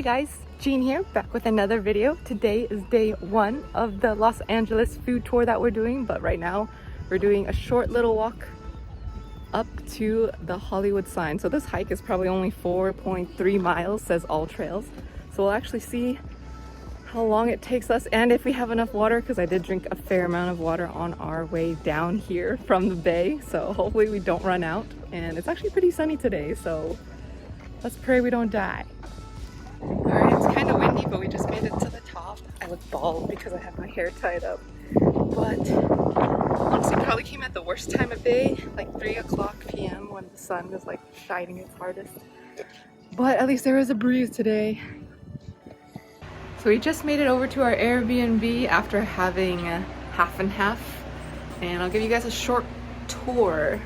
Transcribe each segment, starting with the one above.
guys, Jean here, back with another video. Today is day one of the Los Angeles food tour that we're doing, but right now we're doing a short little walk up to the Hollywood sign. So this hike is probably only 4.3 miles, says all trails. So we'll actually see how long it takes us and if we have enough water, because I did drink a fair amount of water on our way down here from the bay. So hopefully we don't run out, and it's actually pretty sunny today, so let's pray we don't die. Alright, it's kind of windy, but we just made it to the top. I look bald because I have my hair tied up. But honestly, probably came at the worst time of day, like 3 o'clock p.m. when the sun was like shining its hardest. But at least there was a breeze today. So we just made it over to our Airbnb after having half and half. And I'll give you guys a short tour,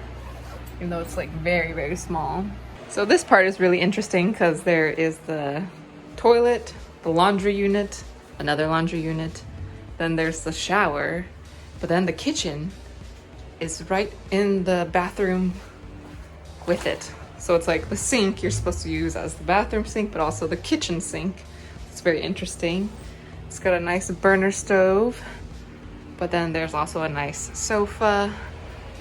even though it's like very, very small. So this part is really interesting because there is the toilet, the laundry unit, another laundry unit, then there's the shower, but then the kitchen is right in the bathroom with it. So it's like the sink you're supposed to use as the bathroom sink, but also the kitchen sink. It's very interesting. It's got a nice burner stove, but then there's also a nice sofa,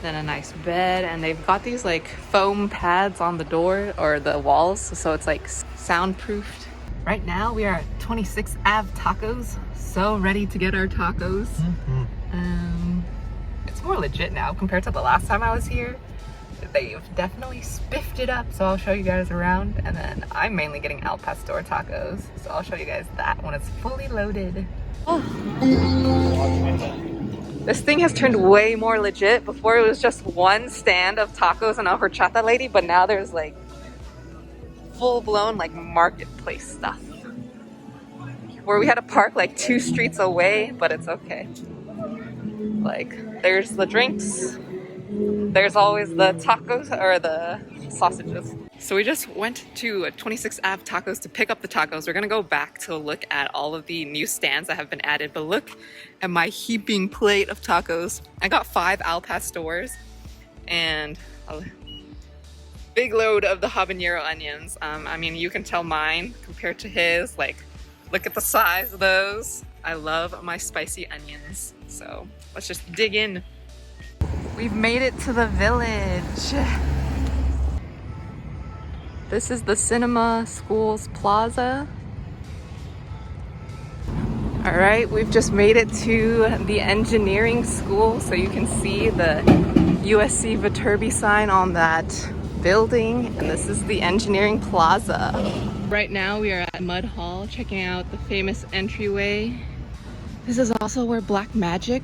then a nice bed, and they've got these like foam pads on the door or the walls, so it's like soundproofed. Right now we are at 26 Ave Tacos, so ready to get our tacos. It's more legit now compared to the last time I was here. They've definitely spiffed it up, so I'll show you guys around. And then I'm mainly getting Al Pastor tacos, so I'll show you guys that when it's fully loaded. Oh. This thing has turned way more legit. Before it was just one stand of tacos and a horchata lady, but now there's like full-blown like marketplace stuff where we had to park like 2 streets away, but it's okay. Like there's the drinks, there's always the tacos or the sausages. So we just went to 26 Ave Tacos to pick up the tacos. We're gonna go back to look at all of the new stands that have been added, but look at my heaping plate of tacos. I got 5 Al Pastors and a big load of the habanero onions. I mean, you can tell mine compared to his, like, look at the size of those. I love my spicy onions. So let's just dig in. We've made it to the village. This is the Cinema Schools Plaza. All right, we've just made it to the engineering school, so you can see the USC Viterbi sign on that building, and this is the engineering plaza. Right now we are at Mudd Hall checking out the famous entryway. This is also where Black Magic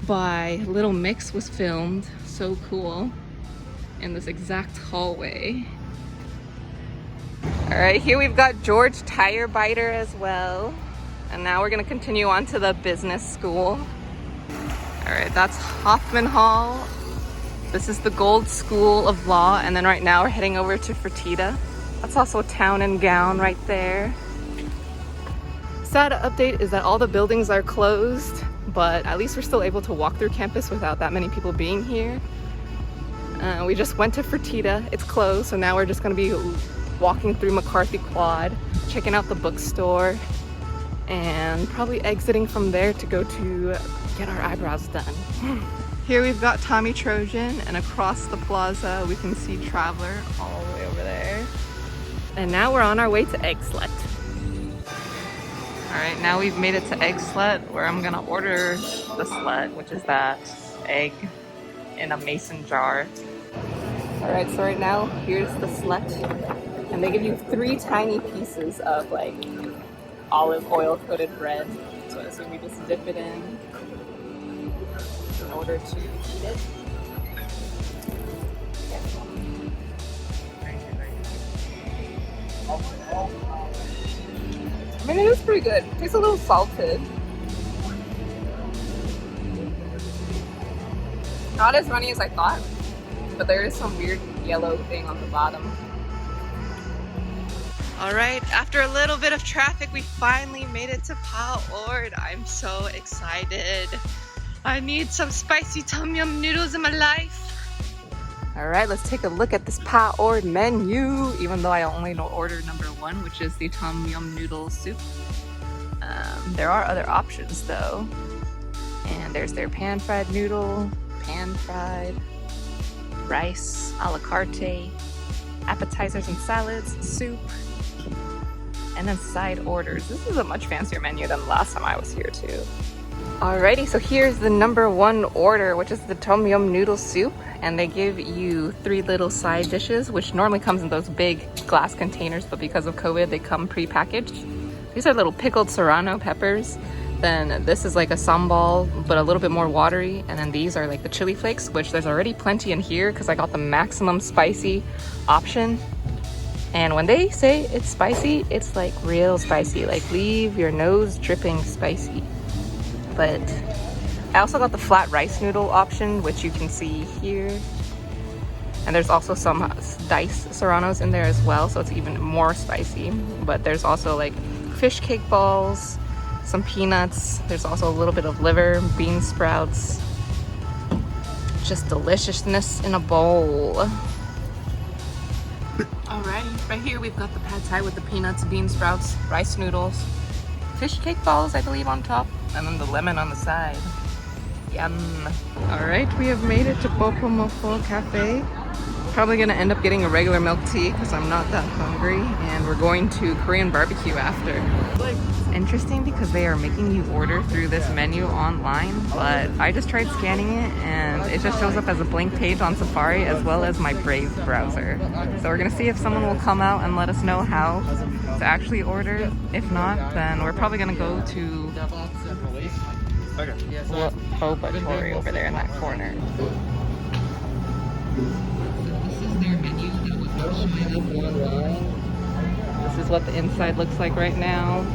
by Little Mix was filmed. So cool. In this exact hallway. All right, here we've got George Tire Biter as well. And now we're gonna continue on to the business school. All right, that's Hoffman Hall. This is the Gold School of Law. And then right now we're heading over to Fertitta. That's also Town and Gown right there. Sad update is that all the buildings are closed, but at least we're still able to walk through campus without that many people being here. We just went to Fertitta. It's closed, so now we're just gonna be walking through McCarthy Quad, checking out the bookstore, and probably exiting from there to go to get our eyebrows done. Here we've got Tommy Trojan, and across the plaza we can see Traveler all the way over there. And now we're on our way to Egg Slut. All right, now we've made it to Egg Slut, where I'm gonna order the slut, which is that egg in a mason jar. All right, so right now, here's the slut. And they give you 3 tiny pieces of like olive oil coated bread. So I assume we just dip it in order to eat it. I mean, it is pretty good. It tastes a little salted. Not as runny as I thought, but there is some weird yellow thing on the bottom. All right, after a little bit of traffic, we finally made it to Pa Ord. I'm so excited. I need some spicy tom yum noodles in my life. All right, let's take a look at this Pa Ord menu, even though I only know order number 1, which is the tom yum noodle soup. There are other options though. And there's their pan-fried noodle, pan-fried, rice, a la carte, appetizers and salads, soup, and then side orders. This is a much fancier menu than the last time I was here too. Alrighty, so here's the number 1 order, which is the tom yum noodle soup. And they give you 3 little side dishes, which normally comes in those big glass containers, but because of COVID, they come pre-packaged. These are little pickled serrano peppers. Then this is like a sambal, but a little bit more watery. And then these are like the chili flakes, which there's already plenty in here because I got the maximum spicy option. And when they say it's spicy, it's like real spicy, like leave your nose dripping spicy. But I also got the flat rice noodle option, which you can see here. And there's also some diced serranos in there as well, so it's even more spicy. But there's also like fish cake balls, some peanuts. There's also a little bit of liver, bean sprouts. Just deliciousness in a bowl. Alrighty, right here we've got the pad thai with the peanuts, bean sprouts, rice noodles, fish cake balls, I believe, on top, and then the lemon on the side. Yum. Alright, we have made it to Bopomofo Cafe. Probably gonna end up getting a regular milk tea because I'm not that hungry, and we're going to Korean barbecue after. It's interesting because they are making you order through this menu online, but I just tried scanning it and it just shows up as a blank page on Safari as well as my Brave browser. So we're gonna see if someone will come out and let us know how to actually order. If not, then we're probably gonna go to Boba over there in that corner. This is their menu that was not showing up online. This is what the inside looks like right now.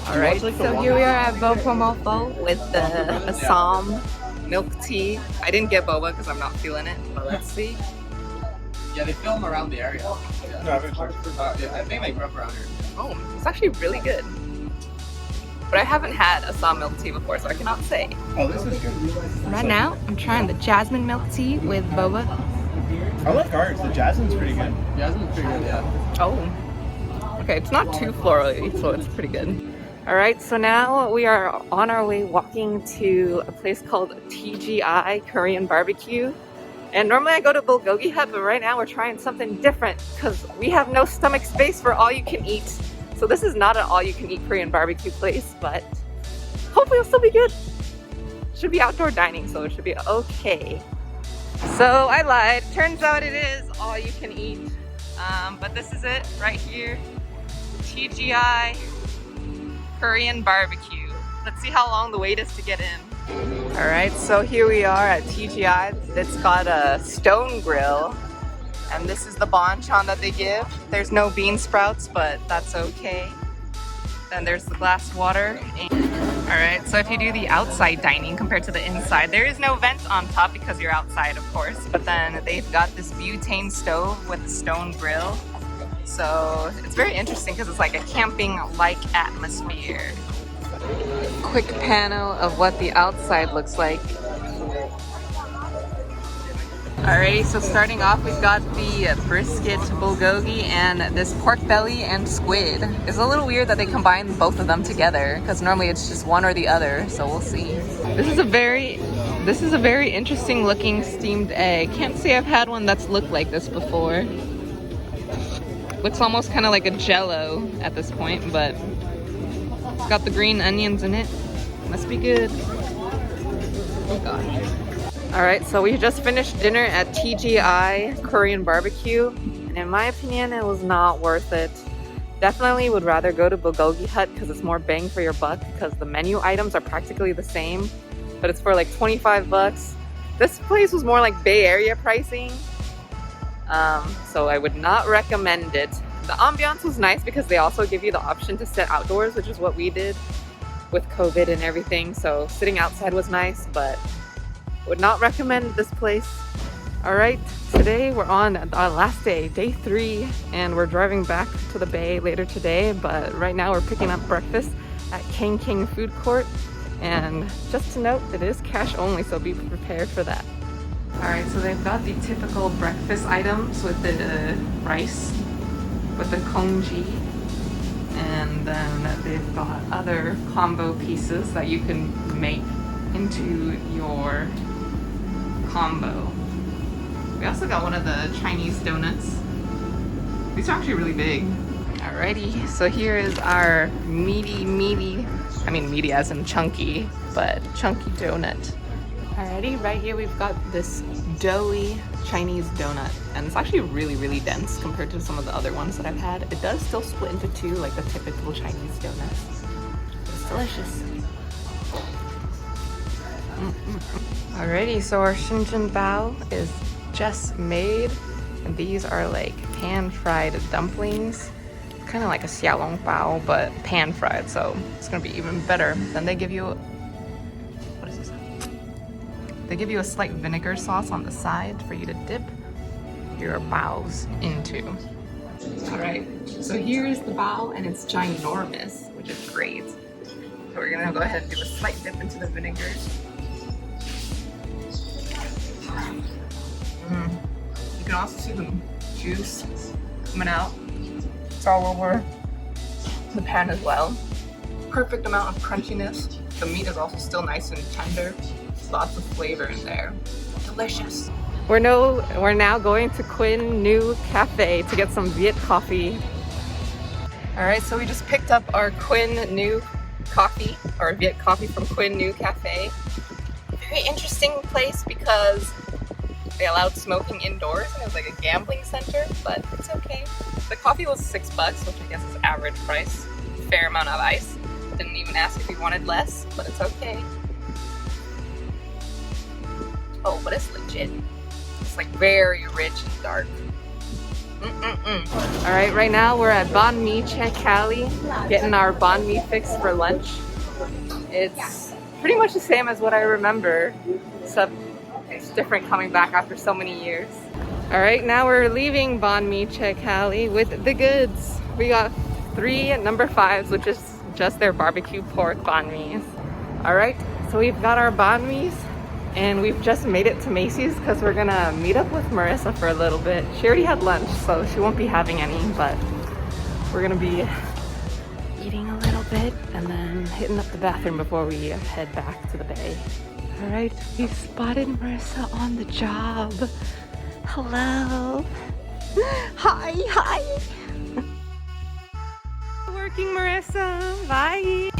Alright, so here we are at Bopomofo with the Assam milk tea. I didn't get boba because I'm not feeling it, but let's see. Yeah, they film around the area. Yeah. I think they grew up around here. Oh, it's actually really good. But I haven't had Assam milk tea before, so I cannot say. Oh, this is good. Right now, I'm trying the jasmine milk tea with boba. I like ours. The jasmine's pretty good. Jasmine's pretty good, yeah. Oh. Okay, it's not too florally, so it's pretty good. Alright, so now we are on our way walking to a place called TGI Korean Barbecue. And normally I go to Bulgogi Hut, but right now we're trying something different because we have no stomach space for all you can eat. So this is not an all-you-can-eat Korean barbecue place, but hopefully it'll still be good. Should be outdoor dining, so it should be okay. So I lied. Turns out it is all-you-can-eat. But this is it right here. TGI Korean Barbecue. Let's see how long the wait is to get in. Alright, so here we are at TGI. It's got a stone grill. And this is the banchan that they give. There's no bean sprouts, but that's okay. Then there's the glass water. Alright, so if you do the outside dining compared to the inside, there is no vent on top because you're outside, of course. But then they've got this butane stove with a stone grill. So it's very interesting because it's like a camping-like atmosphere. Quick panel of what the outside looks like. Alrighty, so starting off, we've got the brisket bulgogi and this pork belly and squid. It's a little weird that they combine both of them together because normally it's just one or the other, so we'll see. This is a very interesting looking steamed egg. Can't say I've had one that's looked like this before. Looks almost kind of like a jello at this point, but it's got the green onions in it. Must be good. Oh gosh. Alright, so we just finished dinner at TGI Korean Barbecue, and in my opinion, it was not worth it. Definitely would rather go to Bulgogi Hut because it's more bang for your buck because the menu items are practically the same, but it's for like 25 bucks. This place was more like Bay Area pricing, so I would not recommend it. The ambiance was nice because they also give you the option to sit outdoors, which is what we did with COVID and everything, so sitting outside was nice, but would not recommend this place. Alright, today we're on our last day, day 3, and we're driving back to the Bay later today, but right now we're picking up breakfast at King King Food Court, and just to note, it is cash only, so be prepared for that. Alright, so they've got the typical breakfast items with the rice, with the congee, and then they've got other combo pieces that you can make into your combo. We also got one of the Chinese donuts. These are actually really big. Alrighty, so here is our meaty, I mean meaty as in chunky, but chunky donut. Alrighty, right here we've got this doughy Chinese donut, and it's actually really dense compared to some of the other ones that I've had. It does still split into two like the typical Chinese donuts. It's delicious. Alrighty, so our Xinjiang bao is just made, and these are like pan-fried dumplings. Kind of like a xiaolong bao, but pan-fried, so it's gonna be even better. Then they give you, what is this? They give you a slight vinegar sauce on the side for you to dip your baos into. All right, so here's the bao, and it's ginormous, which is great. So we're gonna go ahead and do a slight dip into the vinegar. You can also see the juice coming out. It's all over the pan as well. Perfect amount of crunchiness. The meat is also still nice and tender. Lots of flavor in there. Delicious. We're now going to Quinn New Cafe to get some Viet coffee. All right, so we just picked up our Quinn New coffee, or Viet coffee from Quinn New Cafe. Very interesting place because they allowed smoking indoors, and it was like a gambling center, but it's okay. The coffee was $6, which I guess is average price. Fair amount of ice. Didn't even ask if you wanted less, but it's okay. Oh, but it's legit. It's like very rich and dark. Alright, right now we're at Banh Mi Chai Kali, getting our banh mi fix for lunch. It's pretty much the same as what I remember, except it's different coming back after so many years. Alright, now we're leaving Banh Mi Chai Kali with the goods. We got 3 number 5s, which is just their barbecue pork banh mi's. Alright, so we've got our banh mi's, and we've just made it to Macy's because we're gonna meet up with Marissa for a little bit. She already had lunch, so she won't be having any, but we're gonna be eating a little bit and then hitting up the bathroom before we head back to the bay. Alright, we spotted Marissa on the job. Hello. Hi. Working, Marissa. Bye.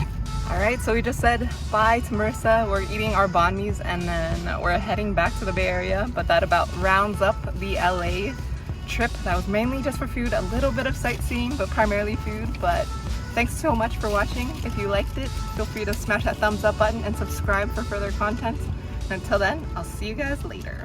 Alright, so we just said bye to Marissa. We're eating our banh mi's and then we're heading back to the Bay Area, but that about rounds up the LA trip. That was mainly just for food, a little bit of sightseeing, but primarily food. But thanks so much for watching. If you liked it, feel free to smash that thumbs up button and subscribe for further content. And until then, I'll see you guys later.